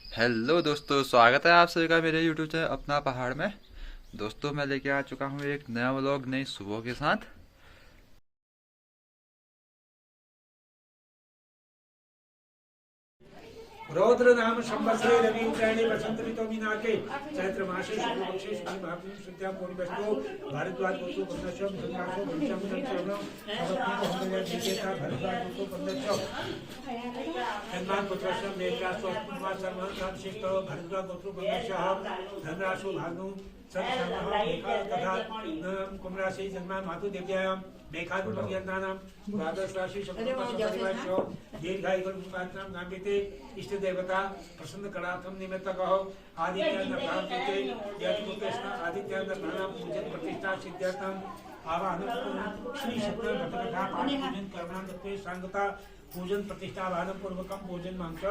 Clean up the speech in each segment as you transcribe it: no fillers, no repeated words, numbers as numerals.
Hello दोस्तों, स्वागत है आप सभी का मेरे यूट्यूब चैनल अपना पहाड़ में। दोस्तों, मैं लेके आ चुका हूँ एक नया व्लॉग नई सुबह के साथ। रौद्र नाम संवत्सरे रवि उत्तरायणे वसंत ऋतु मीनाके चैत्र मासे शुक्ल पक्षे शुक्ल भाद्रपद शुक्ला पूर्णिमस्तु भारद्वाज गोत्रो पंदशो संघासो भविष्यम नक्षत्रम अवत्ति होमया निकेता भारद्वाज गोत्रो पंदशो जन्मान पुत्रस्य मेघरासो कुमार सर्वं कांशिष्ट भारद्वाज गोत्रो पंदशो धनरासो भानु सत्संगः मेघा तथा कुमरासि जन्मान मातु देव्यायाम मेघादि पर्यन्तानां द्वादश राशि संपत्तिवर्षो दीर्घायुर्मुखात्रां गाम्भीते इष्ट देवता प्रसन्न कणार्थम निमित्तकः आदित्यान् प्राप्यते यदि कृष्ण आदित्यान् प्राणां पूजन प्रतिष्ठा सिद्ध्यर्थम आवाहनं श्री सत्य घटकथा पाठ पूजन कर्मणां दत्ते सांगता पूजन प्रतिष्ठा आवाहनं पूर्वकं पूजन मांस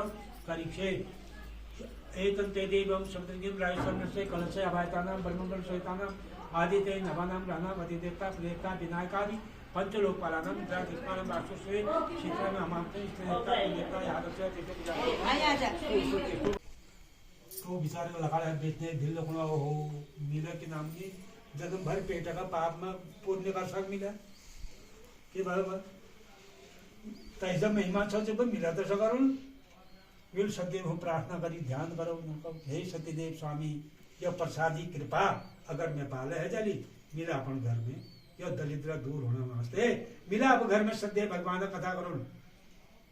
करिष्ये एतन्ते देवं शब्दज्ञं रायसन्नस्य कलशे अभायतानां ब्रह्मण्डल सहितानां आदिते नवानां राणाम् अधिदेवता प्रेता विनायकादि पंचलोकपालानां इंद्रादित्यानां राक्षसे शीतलानां अमांते इष्टदेवता प्रेता यादस्य तीर्थ तो बिचारे लगा है बेचने दिल लगना हो मिला के नाम की जन्म भर पेट का पाप में पुण्य का सक मिला के बराबर तैसा महिमा छ जब मिला तो सकरुण विल सत्यदेव प्रार्थना करी ध्यान करो हे सत्यदेव स्वामी यह प्रसादी कृपा अगर मैं पाले है जली मिला अपन घर में यह दरिद्र दूर होना वास्ते मिला अब घर में सत्यदेव भगवान कथा करो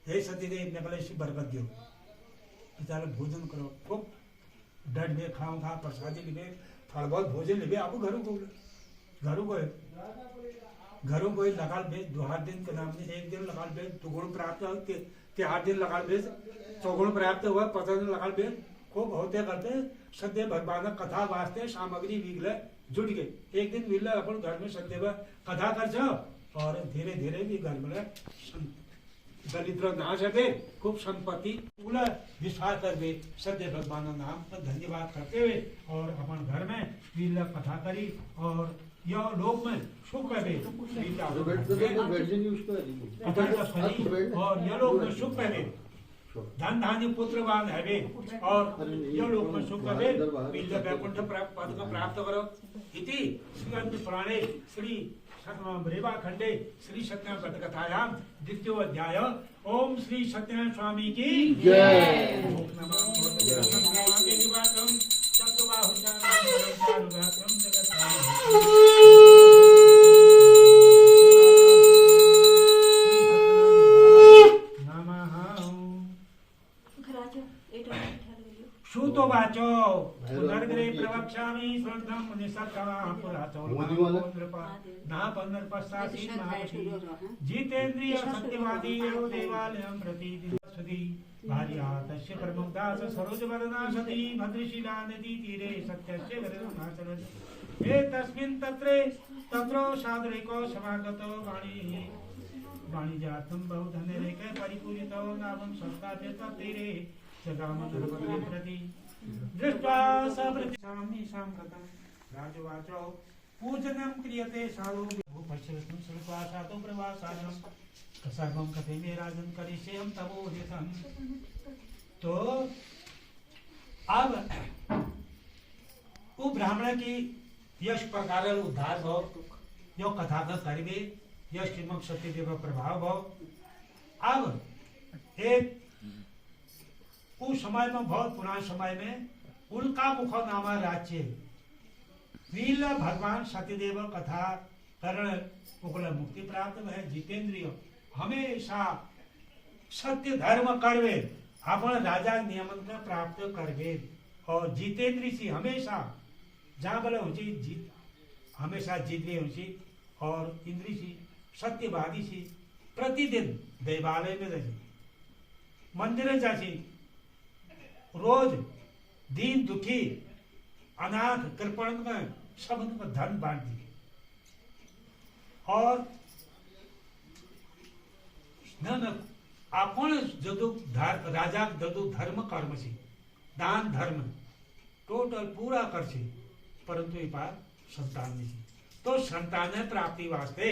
हे सत्यदेव निकले से बरकत दो बेचारे भोजन करो खूब डट में खाओ खा प्रसादी लिबे थोड़ा बहुत भोजन लिबे आप घरों को लगाल भेज 2 दिन के नाम ने 1 दिन लगाल भेज 2 गुण प्राप्त हो 3 दिन लगाल भेज 4 गुण प्राप्त हुआ 15 दिन लगाल भेज खूब होते करते सदैव भगवान कथा वास्ते सामग्री विगले जुट गए 1 दिन विगले अपन घर में सदैव कथा कर जाओ और धीरे धीरे भी घर में दरिद्र नाश है खूब संपत्ति पूरा विश्वास करके सदैव भगवान नाम का धन्यवाद करते हुए और अपन घर में विगले कथा करी और यह लोक में सुख है और यह लोक में सुख है धन धान्य पुत्रवान है और यह लोक में सुख है वैकुंठ पद को प्राप्त करो इति श्रीमद् पुराणे श्री रेवा खंडे श्री सत्यनारायण कथायां 2य अध्याय ओम श्री सत्यनारायण स्वामी की जय। श्रुतोवाचो पुनर्ग्रे प्रवक्ष्यामि श्रद्धं निसक्तः पुरातो नापन्नर्पश्चासि महाषि जितेन्द्रिय सत्यवादी एव देवालयं प्रति दिवसति भार्या तस्य प्रमुक्तास सरोजवदना सती भद्रशिला नदी तीरे सत्यस्य वरदनाचरत् एतस्मिन् तत्रो सादरेको समागतो वाणिज्यार्थं बहुधनरेके परिपूरितो नामं संस्थाप्य तत्तीरे जगामधुरपदे प्रति दृष्ट्वा सप्रतिशामि साम्प्रतं राजवाचो पूजनं क्रियते साधु पश्यतु सर्वासातो प्रवासानं सर्वं कथे मे राजन करिष्येऽहं तपोदेशं। तो अब वो ब्राह्मण की यश प्रकार उद्धार भाव जो कथा का करिवे यश श्रीमद सत्यदेव प्रभाव भाव अब एक उस समय में बहुत पुराने समय में उनका मुख नामा राज्य वील भगवान सत्यदेव कथा करण उकल मुक्ति प्राप्त है जितेंद्रिय हमेशा सत्य धर्म करवे अपन राजा नियमन का प्राप्त करवे और जितेंद्री सी हमेशा जहाँ गले हो जीत हमेशा जीतवे हो और इंद्री सी सत्यवादी सी प्रतिदिन देवालय में रही मंदिर जासी रोज दीन दुखी अनाथ कृपण में सबन को धन बांट दिए और न आपण जदु राजा जदु धर्म कर्म से दान धर्म टोटल पूरा कर से परंतु ये बात संतान नहीं तो संतान प्राप्ति वास्ते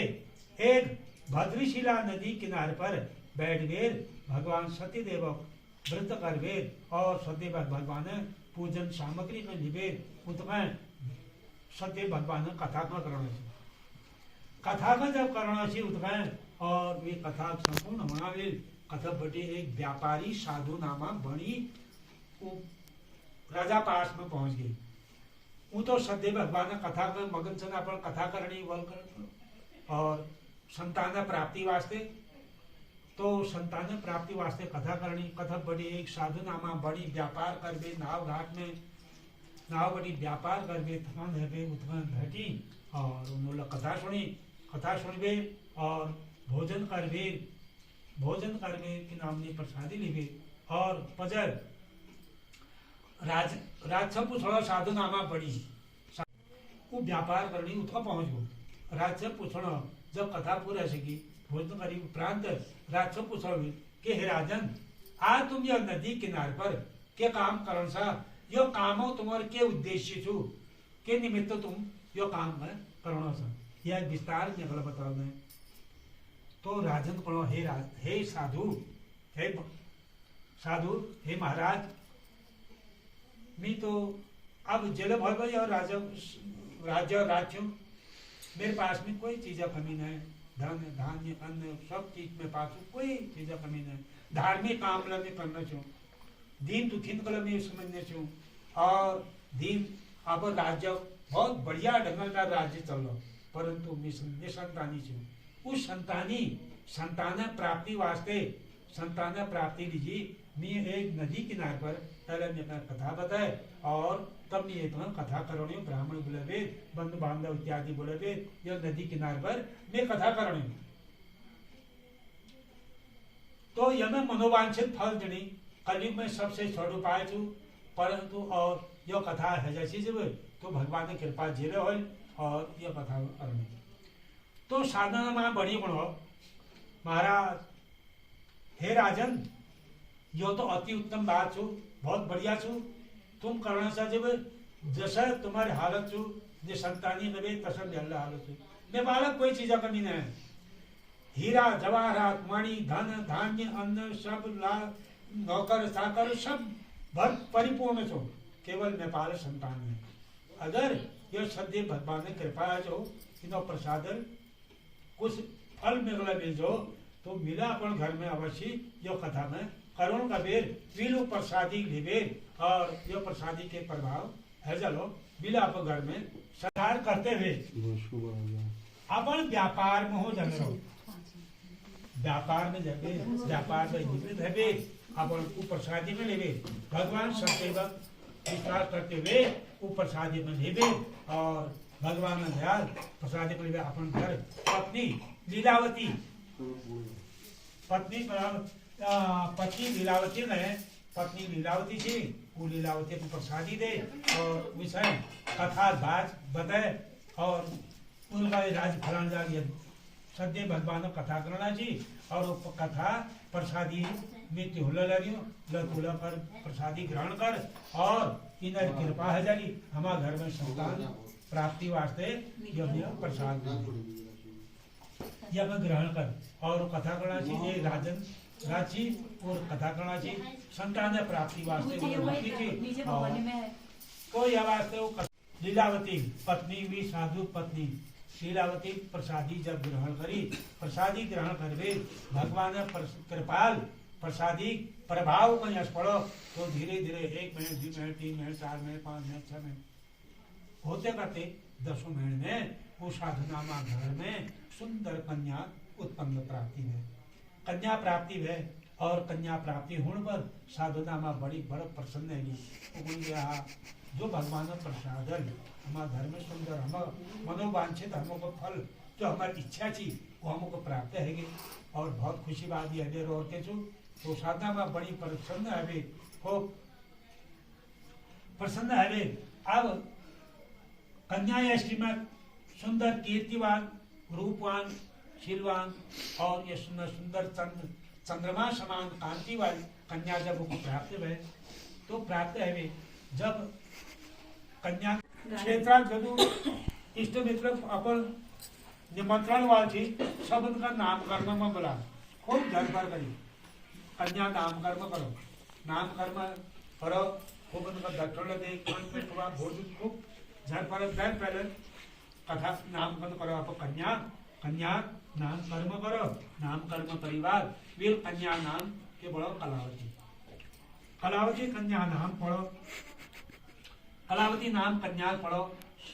एक भद्रशिला नदी किनारे पर बैठ गए भगवान सत्यदेव व्रत करवेद और सदैव भगवान पूजन सामग्री में निवेद उत्तम सदैव भगवान कथा का करण कथा का जब करण से उत्तम और वे कथा संपूर्ण मनावे कथा बटे एक व्यापारी साधु नामा बनी राजा पास में पहुंच गई। वो तो सदैव भगवान कथा कर मगन सना पर कथा करनी वल कर और संतान प्राप्ति वास्ते तो संतान प्राप्ति वास्ते कथा करनी कथा बड़ी एक साधु नामा बड़ी व्यापार करबे नाव घाट में नाव बड़ी व्यापार करबे थकान है उत्पन्न घटी और उन्होंने कथा सुनबे और भोजन करबे कि नामनी प्रसादी लेबे और पजर राजसा पूछो साधु नामा बड़ी वो व्यापार करनी उठा पहुंच गो राजसा पूछो जब कथा पूरा सकी भोजन करी उपरांत राजसा पूछो कि हे राजन आ तुम यह नदी किनार पर के काम करण सा यो कामो तुम्हारे के उद्देश्य छु के निमित्त तुम यो काम में करण सा यह विस्तार में बताओ मैं तो राजन को हे साधु हे महाराज मैं तो अब जल भर गई और राज्य मेरे पास में कोई चीज कमी नहीं धन धान्य अन्न सब चीज में पास कोई चीज कमी नहीं धार्मिक काम में करना छू दीन दुखिन कल में समझने छू और दीन अब राज्य बहुत बढ़िया ढंग का राज्य चल रहा परंतु मैं संतानी छू उस संतान प्राप्ति वास्ते संतान प्राप्ति लीजिए मैं एक नदी किनार पर पहले मैं कथा बताए और तब मैं इतना कथा करोगे ब्राह्मण बोले बंधु बांधव इत्यादि बोले यह नदी किनार पर मैं कथा करोगे तो यह मैं मनोवांछित फल जनी कलयुग में सबसे छोड़ उपाय छू परंतु और यह कथा है जैसी जब तो भगवान की कृपा झेले हो और यह कथा करने तो साधना में बड़ी गुण हो महाराज हे राजन यो तो अति उत्तम बात छू बहुत बढ़िया छू तुम करना सा जब जैसा तुम्हारी हालत छू जो संतानी नवे तसा मेरा हालत छू मैं बालक कोई चीज कमी नहीं है हीरा जवाहरात मणि धन धान्य अन्न सब नौकर साकर सब भर परिपूर्ण छो केवल नेपाल संतान है अगर यह सद्य भगवान ने कृपा जो इनो प्रसादन कुछ फल मिल जो तो मिला अपन घर में अवश्य यो कथा में करुण का बेर पीलू प्रसादी लिबेर और यो प्रसादी के प्रभाव है चलो मिला अपन घर में सदार करते हुए अपन व्यापार में हो जाने व्यापार में जाके व्यापार में निवृत्त है अपन को प्रसादी में लेवे भगवान सत्यवक विश्वास करते हुए वो प्रसादी में लेवे और भगवान दयाल प्रसादी में अपन घर पत्नी लीलावती पत्नी लीलावती ने पत्नी लीलावती थी वो लीलावती को प्रसादी दे और विषय कथा बात बताए और उनका राज फलान जाए सद्य भगवान कथा करना जी और वो कथा प्रसादी में तिहुला लगियो लतुला पर प्रसादी ग्रहण कर और इनर कृपा है जारी हमारे घर में संतान प्राप्ति वास्ते यह प्रसाद यह ग्रहण कर और कथा करना चाहिए राजन राची और कथा करना चाहिए संतान प्राप्ति वास्ते तो यह वास्ते लीलावती पत्नी भी साधु पत्नी लीलावती प्रसादी जब ग्रहण करी प्रसादी ग्रहण करवे भगवान कृपाल प्रसादी प्रभाव को यश पड़ो तो धीरे धीरे 1 महीने 2 महीने 3 महीने 4 महीने 5 महीने 6 महीने होते करते 10 महीने में वो साधुनामा घर में सुंदर कन्या उत्पन्न प्राप्ति है कन्या प्राप्ति है और कन्या प्राप्ति होने पर साधुनामा बड़ी प्रसन्न है जो भगवान प्रसादन हमारे घर में सुंदर हम मनोवांछित हमको फल जो हमारी इच्छा थी वो हमको प्राप्त है और बहुत खुशी बात यह है और के तो साधना में बड़ी प्रसन्न है हो प्रसन्न है अब कन्या या श्रीमत सुंदर कीर्तिवान रूपवान शीलवान और ये सुंदर सुंदर चंद्रमा समान कांति वाली कन्या जब उनको प्राप्त है तो प्राप्त है जब कन्या क्षेत्र जदू इष्ट मित्र अपन निमंत्रण वाली सब उनका नामकरण में बोला खूब धन पर करी कन्या नामकरण करो नाम कर्म करो खूब उनका दक्षिण दे भोज खूब झर पर पहले कथा नाम कर्म करो आप कन्या कन्या नाम कर्म करो नाम कर्म परिवार वीर कन्या नाम के बड़ो कलावती कलावती कन्या नाम पढ़ो कलावती नाम कन्या पढ़ो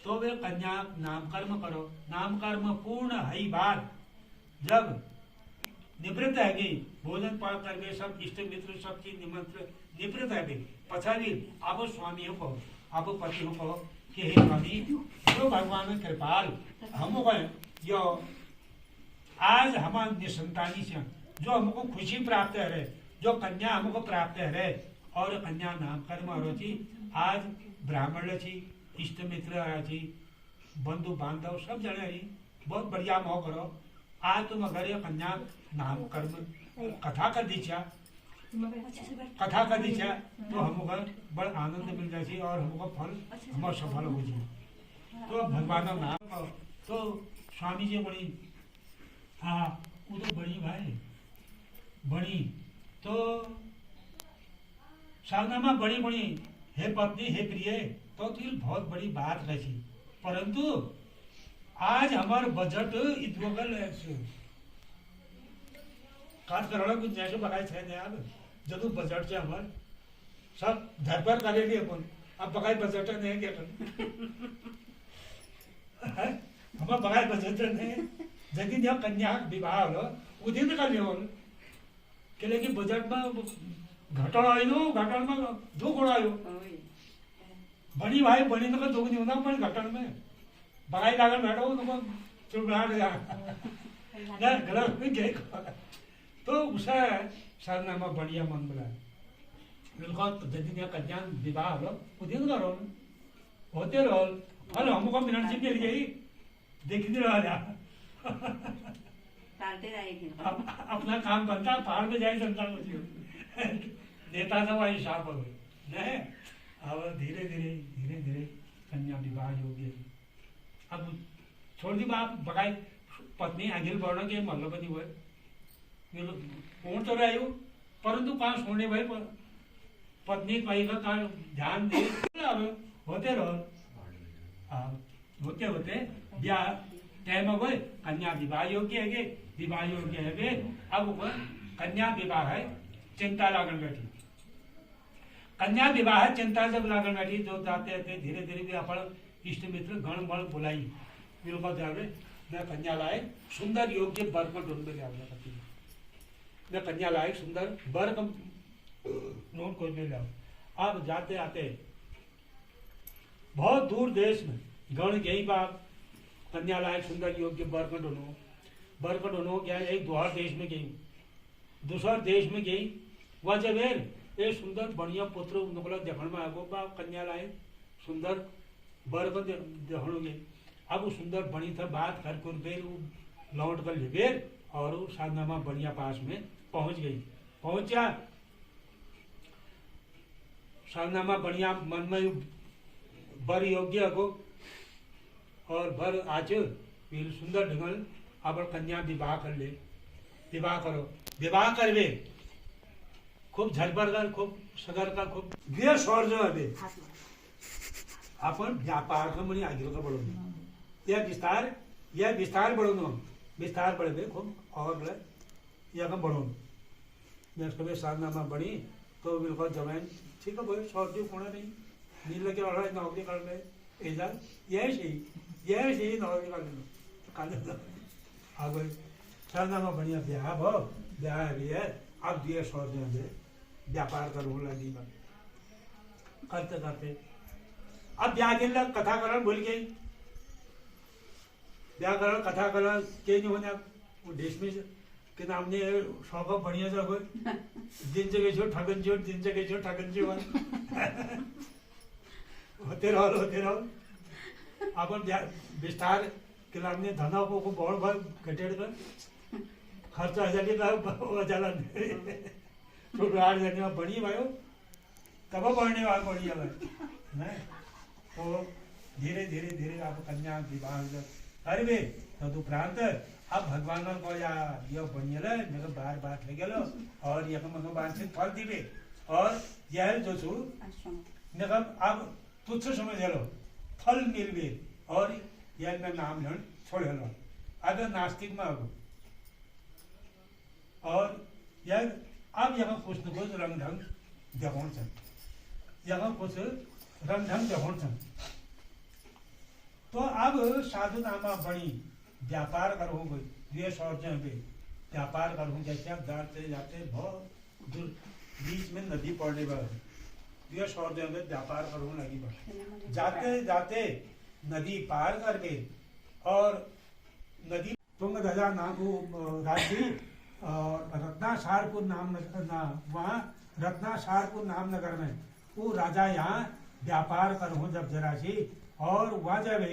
तो वे कन्या नाम कर्म करो नाम कर्म पूर्ण हई बार जब निवृत्त है गई भोजन पान करके सब इष्ट मित्र सब चीज निवृत्त है गई पछाड़ी आप स्वामी हो कहो आप पति हो कहो कि हे स्वामी जो भगवान कृपाल हमको यो आज हम निसंतानी से जो हमको खुशी प्राप्त है रहे जो कन्या हमको प्राप्त है रहे और कन्या नाम कर्म हो थी आज ब्राह्मण थी इष्ट मित्र थी बंधु बांधव सब जने रही बहुत बढ़िया मोह करो आज तुम अगर ये कन्या नाम कर्म कथा कर दीछा तो हमको बड़ आनंद मिल जाए और हमको फल हमारा सफल हो जाए तो भगवान नाम तो स्वामी जी बड़ी हाँ वो तो बड़ी भाई बड़ी तो सावनामा बड़ी बड़ी हे पत्नी हे प्रिय तो बहुत बड़ी बात रही परंतु आज हमार बजट इतवगल काट करोड़ कुछ जैसे बगाई थे यार जब बजट से हमार सब धरपर करेंगे अपन अब बगाई बजट नहीं क्या हमार बगाई बजट नहीं जब जब कन्या विवाह हो उदिन कर लियो के लेकिन बजट में घटण आयो घटण में दुख उड़ायो बनी भाई बनी तो दुख नहीं होता पर घटण में बगाई लागल बैठो तो चुड़बुड़ाहट जा गलत में गए तो उसे सरनामा बढ़िया मन बुला बिल्कुल जब कन्या विवाह हो उदिन करो होते रहो अरे हमको मिनट से मिल गई देखते रहा अपना काम बनता पहाड़ में जाए जनता नेता सब वही साफ हो गए अब धीरे धीरे धीरे धीरे कन्या विवाह योग्य अब छोड़ दी बाप बगाई पत्नी आगे बढ़ के मल्लपति हुए पूर्ण तो रहे परंतु कहाँ छोड़ने भाई पत्नी कहीं का ध्यान दे अब होते रहो होते होते ब्याह टाइम हो गए कन्या विवाह योग्य है विवाह योग्य है अब कन्या विवाह है चिंता लागन बैठी कन्या विवाह चिंता जब लागन बैठी जो जाते थे धीरे धीरे भी अपन इष्ट मित्र गण मण बुलाई बिल्कुल जावे मैं कन्या लाए सुंदर योग्य वर को ढूंढ में लिया पति मैं कन्या लाए सुंदर वर को ढूंढ को ले लाओ अब जाते आते बहुत दूर देश में गण गई बाप कन्या लाए सुंदर योग्य वर को ढूंढो क्या एक दोहर देश में गई दूसरा देश में गई वह जब ये सुंदर बढ़िया पुत्र निकला देखने में आगो बा कन्या लाए सुंदर वर को देखोगे अब वो सुंदर बनी था बात कर बेर लौट कर ले बेर और वो साधनामा बढ़िया पास में पहुंच गई पहुंचा साधनामा बढ़िया मन में वर योग्य को और भर आज सुंदर ढंगल अब कन्या विवाह कर ले विवाह करो विवाह करवे खूब झलबर कर खूब सगर का खूब वे सौर जो है अपन व्यापार का मनी आगे का बढ़ो यह विस्तार बढ़ो विस्तार बढ़े खूब और यह का बढ़ो कभी साधनामा बढ़ी तो बिल्कुल जवान ठीक है भाई सौर जो कोना नहीं नील लगे और नौकरी कर ले यह सही नौकरी कर लेना अब साधनामा बढ़िया ब्याह भो ब्याह भी है अब दिए सौ दे व्यापार करो लगी करते करते अब ब्याह के लिए कथाकरण भूल गई व्याकरण कथाकरण के नहीं होने वो देश में के नाम ने शौक बढ़िया सा हो दिन जगह जो ठगन जो दिन जगह जो ठगन जो होते रहो अपन विस्तार के नाम ने धना को बहुत बहुत घटेड़ कर खर्चा हजार तो 8 जने में बनी भाई तब बढ़ने वाला बढ़िया भाई तो धीरे धीरे धीरे आप कन्या विवाह करवे तदुपरांत अब भगवान को या यो बढ़िया मेरे बार बार थे गलो और ये मनोवांछित फल दिवे और यह जो छु निगम अब तुच्छ समझ लो फल मिलवे और यह में नाम लेन छोड़ लो अगर नास्तिक में अब और यह अब यहाँ कुछ न कुछ रंग ढंग देखोन छन यहाँ कुछ रंग ढंग देखोन छन तो अब साधु नामा बनी व्यापार करो गई द्वेष और जहाँ व्यापार करूँ जैसे आप जाते जाते बहुत दूर बीच में नदी पड़ने पर द्वेष और जहाँ व्यापार करूँ लगी पर जाते जाते नदी पार कर गए और नदी तुंगध्वजा नाम राज्य और रत्नासारपुर नाम वहाँ रत्नासारपुर नाम नगर में वो राजा यहाँ व्यापार करूँ जब जरा सी और वहाँ जब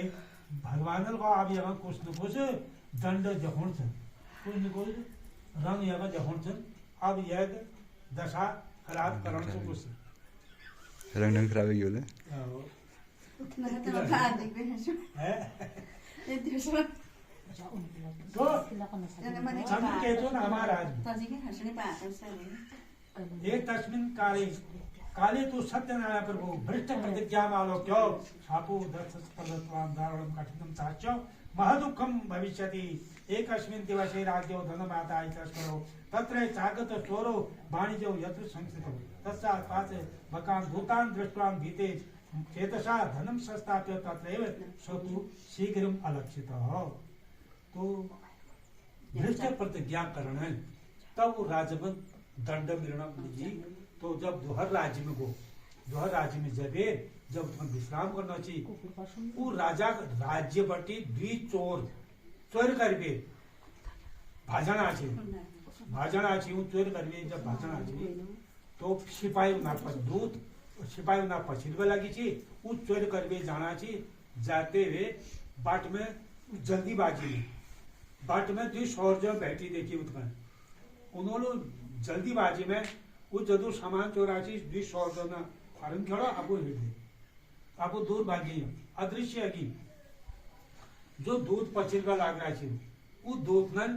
भगवान को आप यहाँ कुछ न कुछ दंड जखोण छन कुछ न कुछ रंग यहाँ जखोण छन अब यह दशा खराब करण से कुछ रंग ढंग खराब ही बोले तो चंद्रकेतु महाराज ये तस्मिन् काले तो सत्यनारायण प्रभु भ्रष्ट प्रतिज्ञा आलोक्य शापो दत्तस्पर्धत्वां दारुणं कठिनं साच्च महदुःखं भविष्यति एकस्मिन् दिवसे राज्यो धनमाता इत्यस्मरो तत्र चागत चोरो वाणिज्यो यत्र संस्थितो तस्मात् पाच भकान् भूतान् दृष्ट्वा भीते चेतसा धनं संस्थाप्य तत्रैव सतु शीघ्रं अलक्षितः। तो भ्रष्ट प्रतिज्ञा करना तब वो राज्य में दंड मिलना जी तो जब दोहर राज्य में गो दोहर राज्य में जब तुम विश्राम करना चाहिए वो राजा राज्य बटी द्वि चोर करके भाजना चाहिए चोर करके जब भाजना चाहिए तो सिपाही ना दूत सिपाही ना पछिलवे लगी थी वो चोर करके जाना चाहिए जाते हुए बाट में जल्दीबाजी में बाट में द्वि शौर जो बैठी देखी उत्पन्न उन्होंने जल्दीबाजी में वो जदू सामान चोराची द्वि शौर जो ना फरन खेलो आपको हिट आपको दूर भागी अदृश्य की जो दूध पचिल का लाग रहा थी वो दूध न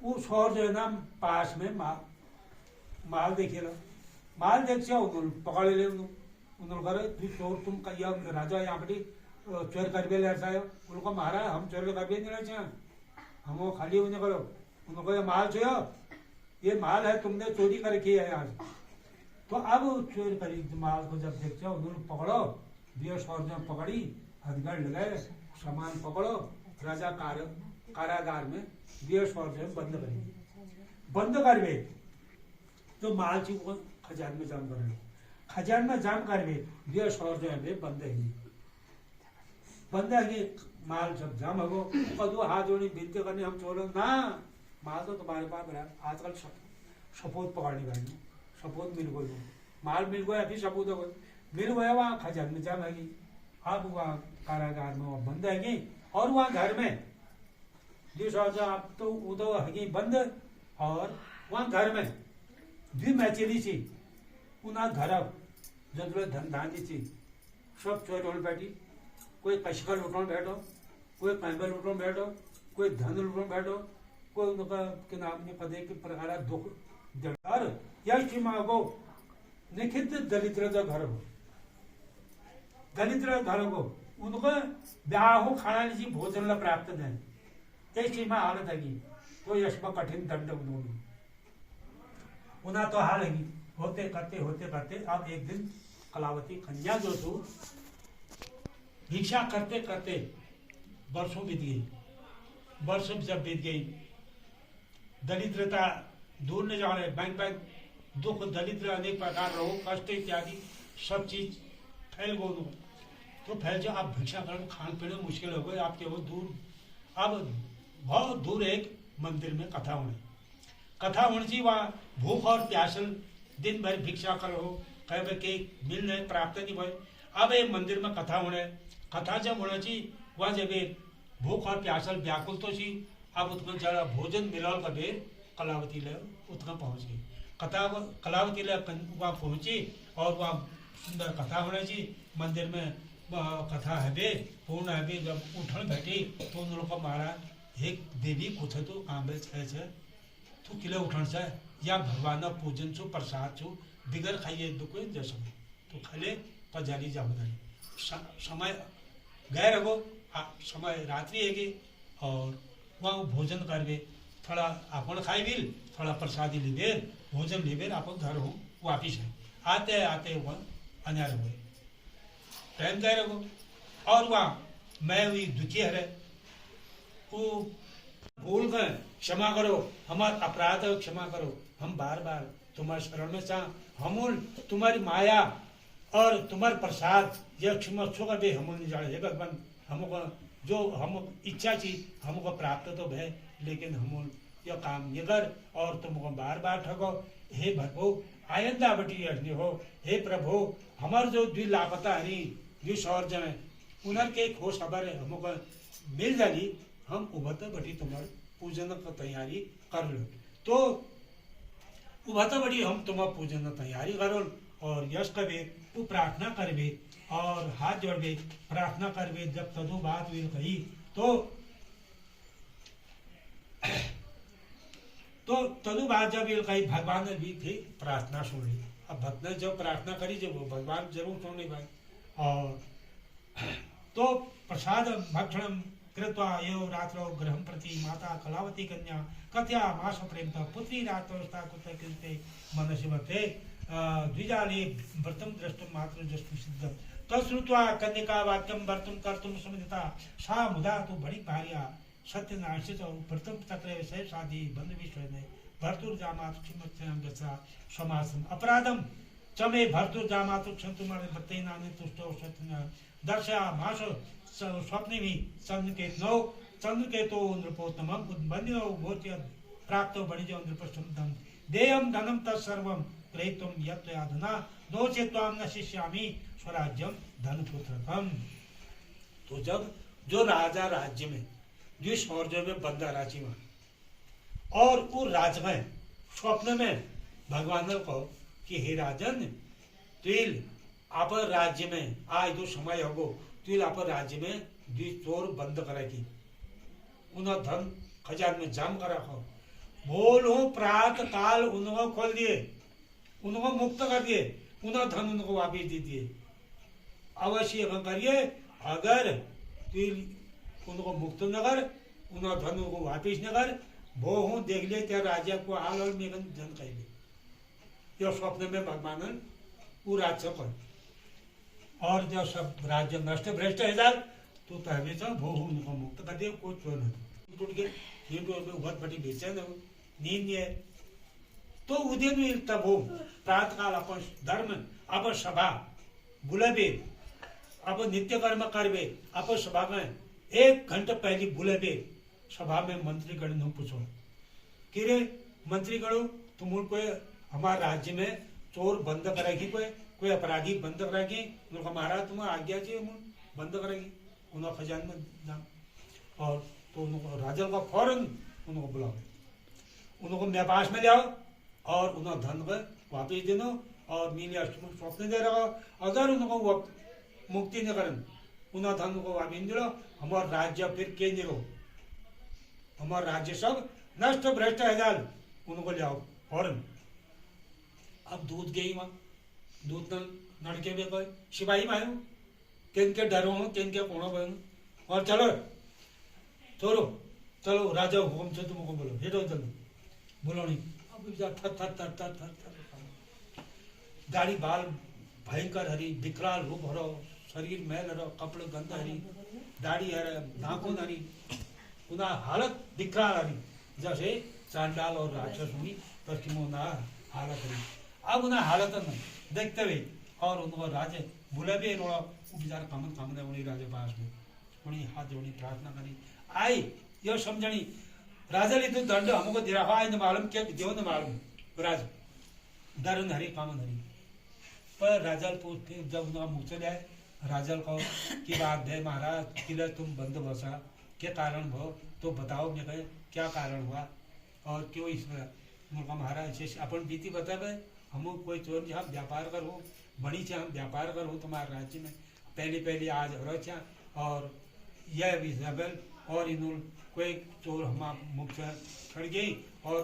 वो शौर जो है ना पास में माल देखेला माल देख से उन्होंने पकड़ ले उन्होंने करे तू चोर तुम कहिया राजा यहाँ पे चोर करबे ले आयो उनको मारा हम चोर करबे नहीं रहे हम वो खाली उन्हें करो उनको ये माल छो ये माल है तुमने चोरी करके है आज तो अब चोर करी माल को जब देखते हो उन्होंने पकड़ो दियो शौर जब पकड़ी हथगढ़ लगाए सामान पकड़ो राजा कारागार में दियो शौर जब बंद करवे तो माल चीज को खजान में जाम कर खजान में जाम करवे दियो शौर जो है बंद है माल सब जाम हो कदू हाथ जोड़ी बिनती करनी हम चोर ना माल तो तुम्हारे पास रहा आजकल सपूत पकड़नी भाई सपूत मिल गई माल मिल गया अभी सपूत हो गई मिल गया वहाँ खजान में जाम है अब वहाँ कारागार में वहाँ बंद है और वहाँ घर में जिस आप तो उदो है बंद और वहाँ घर में द्वि मैचेली थी उन्हें घर जब धन धानी थी सब चोर बैठी कोई कशका लुटों बैठो कोई पैंबे लुटों बैठो कोई धन लुटों बैठो कोई उनका के नाम ने पदे के प्रकार दुख जड़ यश सीमा को निखित दलिद्र घर हो दलिद्र घर को उनको ब्याह हो खाना लीजिए भोजन ला प्राप्त नहीं यश सीमा हालत है तो यश में कठिन दंड उन्होंने उन्हें तो हाल है होते करते अब एक दिन कलावती कन्या जो थी भिक्षा करते करते वर्षों बीत गई वर्ष जब बीत गई दरिद्रता दूर न जा रहे बैंक दुख दरिद्र अनेक प्रकार रोग कष्ट इत्यादि सब चीज फैल गो तो फैल जाओ आप भिक्षा करना खान पीने मुश्किल हो गए आपके वो दूर अब बहुत दूर एक मंदिर में कथा होने चाहिए वहाँ भूख और प्यासल दिन भर भिक्षा करो कहे के मिल नहीं प्राप्त नहीं भाई अब एक मंदिर में कथा होने कथा जब होना चाहिए वह जब भूख और प्यासल व्याकुल तो सी अब उतना जरा भोजन मिलाल का बेर कलावती ले उतना पहुंच गई कथा कलावती ले वहाँ पहुंची और वहाँ सुंदर कथा होना चाहिए मंदिर में कथा है बे पूर्ण है बे जब उठन बैठी तो उन लोगों को मारा एक देवी कुछ तो आंबे छे तो किले उठन से या भगवान पूजन छो प्रसाद छो बिगर खाइए दुख जैसा तो खले पजाली जामदारी समय गए रहो समय रात्रि है और वहाँ भोजन करवे थोड़ा अपन खाई भी थोड़ा प्रसादी लिबेर भोजन लिबेर अपन घर हो वापिस है आते आते वह अनार हुए टाइम गए रहो और वहाँ मैं हुई दुखी है वो भूल गए क्षमा करो हमारा अपराध क्षमा करो हम बार बार तुम्हारे शरण में चाह हमूल तुम्हारी माया और तुम्हारे प्रसाद यह क्षमा छोड़ दे हमूल नहीं जाने भगवान हमको जो हम इच्छा थी हमको प्राप्त तो भय लेकिन हम यह काम नहीं कर और तुमको बार बार ठगो हे प्रभु आयंदा बटी अग्नि हो हे प्रभु हमार जो द्वि लापता हरी द्वि सौर जन उनर के खोज खबर है हमको मिल जाली हम उभत बटी तुम्हारे पूजन की तैयारी कर लो तो उभत बटी हम तुम्हारा पूजन की तैयारी करो और यश कवे वो प्रार्थना करवे और हाथ जोड़वे प्रार्थना करवे जब तदु बात हुई कही तो तदु बात जब ये कही भगवान ने भी थी प्रार्थना सुन ली अब भक्त ने जब प्रार्थना करी जब वो भगवान जरूर सुन ली भाई और तो प्रसाद भक्षण कृत्वा एव रात्रौ गृहं प्रति माता कलावती कन्या कथया मास प्रेमता पुत्री रात्रौस्ता कुत्र कृते मनशिवते द्विजाले व्रतं द्रष्टुं मातृ द्रष्टुं सिद्धं तत्श्रुत्वा कन्यका वाक्यं व्रतं कर्तुं समुदिता सा मुदा तु बड़ी भार्या सत्यनाशित व्रतं तत्र सहसादि बन्धुविश्वने भर्तुर्जामातु क्षिमत्यां गच्छा समासम् अपराधं च मे भर्तुर्जामातु क्षन्तुमर् भक्तेनानि तुष्टो सत्यन दर्शया मास स्वप्ने भी चंद्रकेतो चंद्रकेतो नृपोत्तमं उद्बन्धिनो भूत्य प्राप्तो बणिजो नृपस्तुं देयं धनं तत्सर्वं प्रयितुं यत्त्वयाधुना नो चेत्त्वां न शिष्यामि स्वराज्यं धनपुत्रकम्। तो जब जो राजा राज्य में जिस औरजों में बंदा राजी में और वो राज में स्वप्न में भगवान ने कहो कि हे राजन तुल आप राज्य में आज जो समय होगो तुल आप राज्य में द्वि चोर बंद करेगी उन्हें धन खजान में जाम कर रखो बोलो प्रात काल उनको खोल दिए उनको मुक्त कर दिए उन्हें धन उनको वापिस दे दिए अवश्य करिए अगर तुल उनको मुक्त न कर उन्हें धन उनको वापिस न कर वो हूँ देख ले तेरा राजा को हाल और मेरे धन कह ले यो स्वप्न में भगवान वो राज्य कर और जब सब राज्य नष्ट भ्रष्ट है जाए तो तभी तो वो उनको मुक्त कर दिया कोई चोर नहीं टूट गए ये तो बहुत बड़ी बेचैन है नींद है तो उदय में तब हो प्रातकाल अपन धर्म अपन सभा बुलाबे अपन नित्य कर्म करबे अपन सभा में 1 घंटा पहले बुलाबे सभा में मंत्रीगण ने पूछो कि रे मंत्रीगणों तुम कोई हमारे राज्य में चोर बंद करेगी कोई अपराधी बंद करेगी उनको महाराज तुम्हें आज्ञा चाहिए बंद करेगी उन्होंने खजान में जाम और तो उनको राजा का फौरन उनको बुलाओ उनको मेरे पास में जाओ और उन्हें धन को वापिस देना और मीन अष्टम स्वप्न दे रहा अगर उनको मुक्ति न करन उन्हें धन को वापिस दे हमारा राज्य फिर के नहीं रहो हमारा राज्य सब नष्ट भ्रष्ट है जाल उनको ले आओ फौरन अब दूध गई वहाँ दूध नड़के में कोई सिपाही मारू किन के डरो हो किन के कोणों बनो और चलो छोड़ो चलो राजा हुकुम से तुमको बोलो हेटो चलो बोलो नहीं अब थर थर थर थर थर थर दाढ़ी बाल भयंकर हरी विकराल रूप हरो शरीर मैल हरो कपड़े गंदा हरी दाढ़ी हरे नाखून हरी उना हालत विकराल हरी जैसे चांडाल और राक्षस हुई पश्चिमों ना हालत हरी अब उन्हें हालत न देखते हुए और उनको राजे बुला भी रोड़ा बेचारा कामन कामन है उन्हीं राजे पास में उन्हीं हाथ जोड़ी प्रार्थना करी आई यह समझनी राजा ने तो दंड हमको दे रहा है न मालूम क्या देव न मालूम राज दरन हरी कामन हरी पर राजा पूछते जब उनका मुँह चले आए राजा को की बात है महाराज किले तुम बंद बसा क्या कारण हो तो बताओ मैं कहे क्या कारण हुआ और क्यों इस मुर्गा महाराज अपन बीती बता गए हम कोई चोर जहाँ व्यापार कर हो बड़ी से हम व्यापार कर हो तुम्हारे राज्य में पहले आज रचा और यह भी जबल और इन्होंने कोई चोर हम मुख से खड़ गई और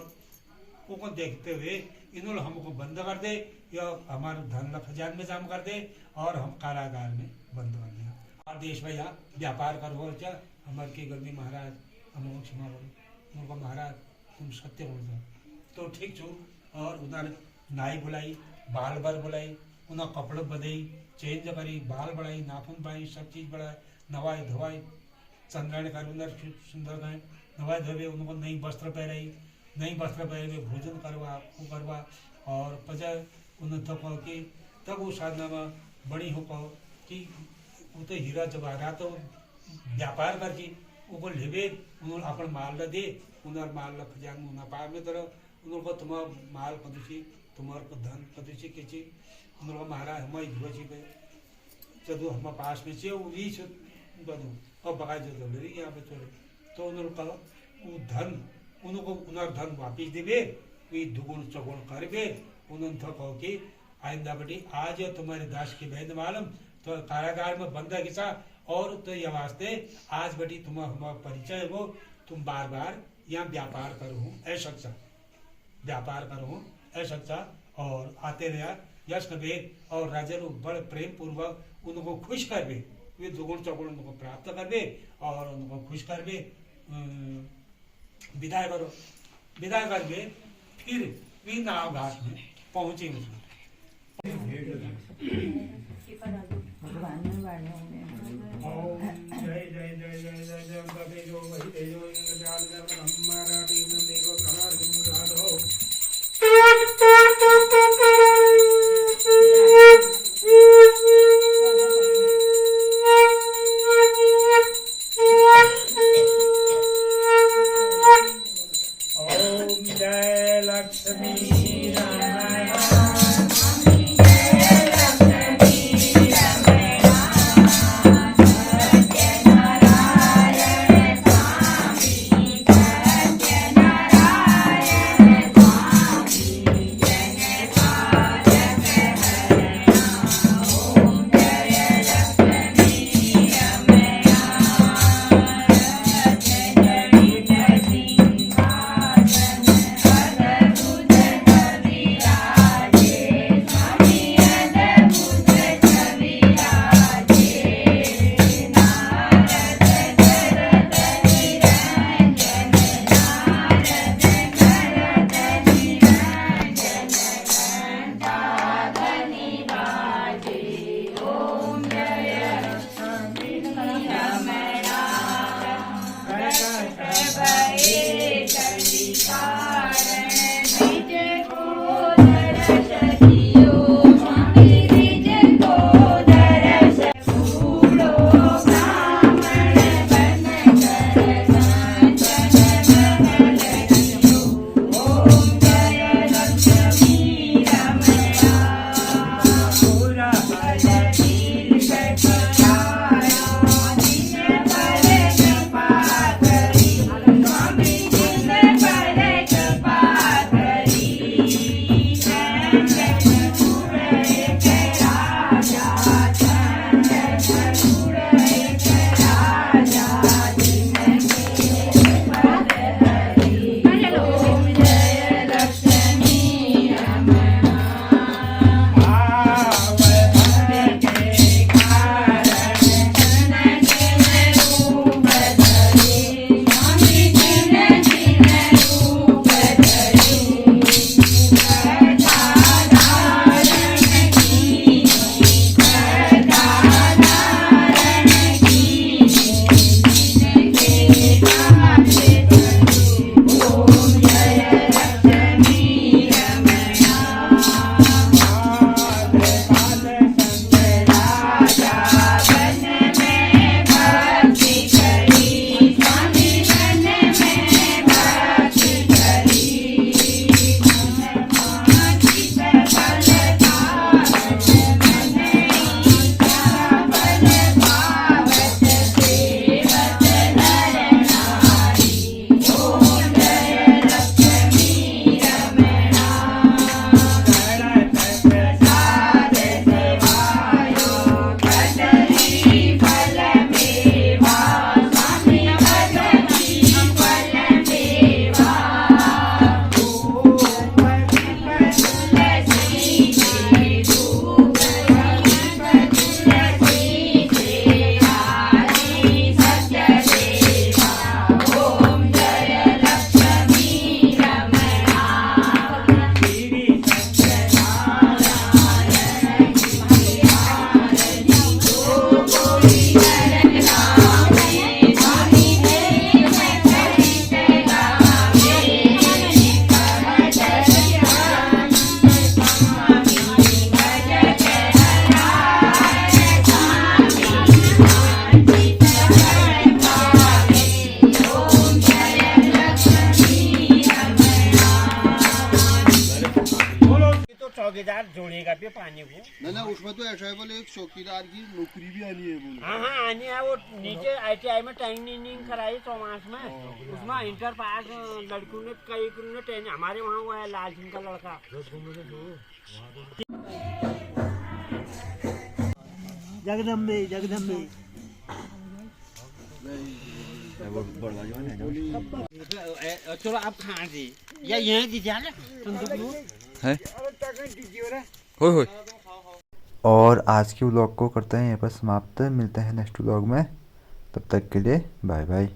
उनको देखते हुए इन्होंने हमको बंद कर दे या हमारे धन खजान में जमा कर दे और हम कारागार में बंद कर दे। और देश भैया व्यापार करो क्या हमारे की गलती महाराज हमको क्षमा करो उनको महाराज तुम सत्य बोल दो तो ठीक छो। और उन्होंने नाई बुलाई बाल बर बुलाई उन्हें कपड़े बधाई चेंज करी बाल बढ़ाई नाखून बढ़ाई सब चीज़ बढ़ाई नवाई धोवाई चंद्रायण कर उन्हें सुंदर गए नवाई धोवे उनको नई वस्त्र पहराई नई वस्त्र पहरे भोजन करवा वो करवा और पचा उन्हें तो कहो कि तब वो साधना में बड़ी हो कहो कि वो तो हीरा जवाहरात तो व्यापार करके वो लेवे उन्होंने अपन माल दे उन्हें माल खजान उन्हें पार में तरह उनको तुम्हारा माल कदुची तुम्हारे धन कदुची के ची उनको महाराज हमारी धुआची पे जब हम पास में चे वो भी बदू और बगाई जो दौड़ी यहाँ पे चले तो उन्होंने कहा वो धन उनको उन्हें धन वापिस देवे वे दुगुण चौगुण करवे उन्होंने तो कहो कि आइंदा बटी आज तुम्हारे दास के भेद मालूम तो कारागार में बंद किसा और तो यह वास्ते आज बटी तुम हमारा परिचय हो तुम बार बार यहाँ व्यापार करो ऐसा व्यापार करो ऐसा और आते रहा यश वेद और राजा लोग बड़े प्रेम पूर्वक उनको खुश करवे वे दुगुण चौगुण उनको प्राप्त करवे और उनको खुश करवे विदाई करो विदाई करके फिर वे नाव घाट में पहुंचे जय जय जय जय जय जय तेजो वही तेजो हमारा के पानी को। ना उसमें तो ऐसा है बोले एक चौकीदार की नौकरी भी आनी है बोले। हाँ आनी है, वो नीचे ITI में ट्रेनिंग कराई 6 मास में, उसमें इंटर पास लड़कियों ने कई ट्रेनिंग, हमारे वहाँ वो है लाल सिंह का लड़का। जगदम्बे जगदम्बे चलो आप कहाँ थी या यहाँ थी क्या है होय। और आज के व्लॉग को करते हैं यहाँ पर समाप्त। मिलते हैं नेक्स्ट व्लॉग में, तब तक के लिए बाय बाय।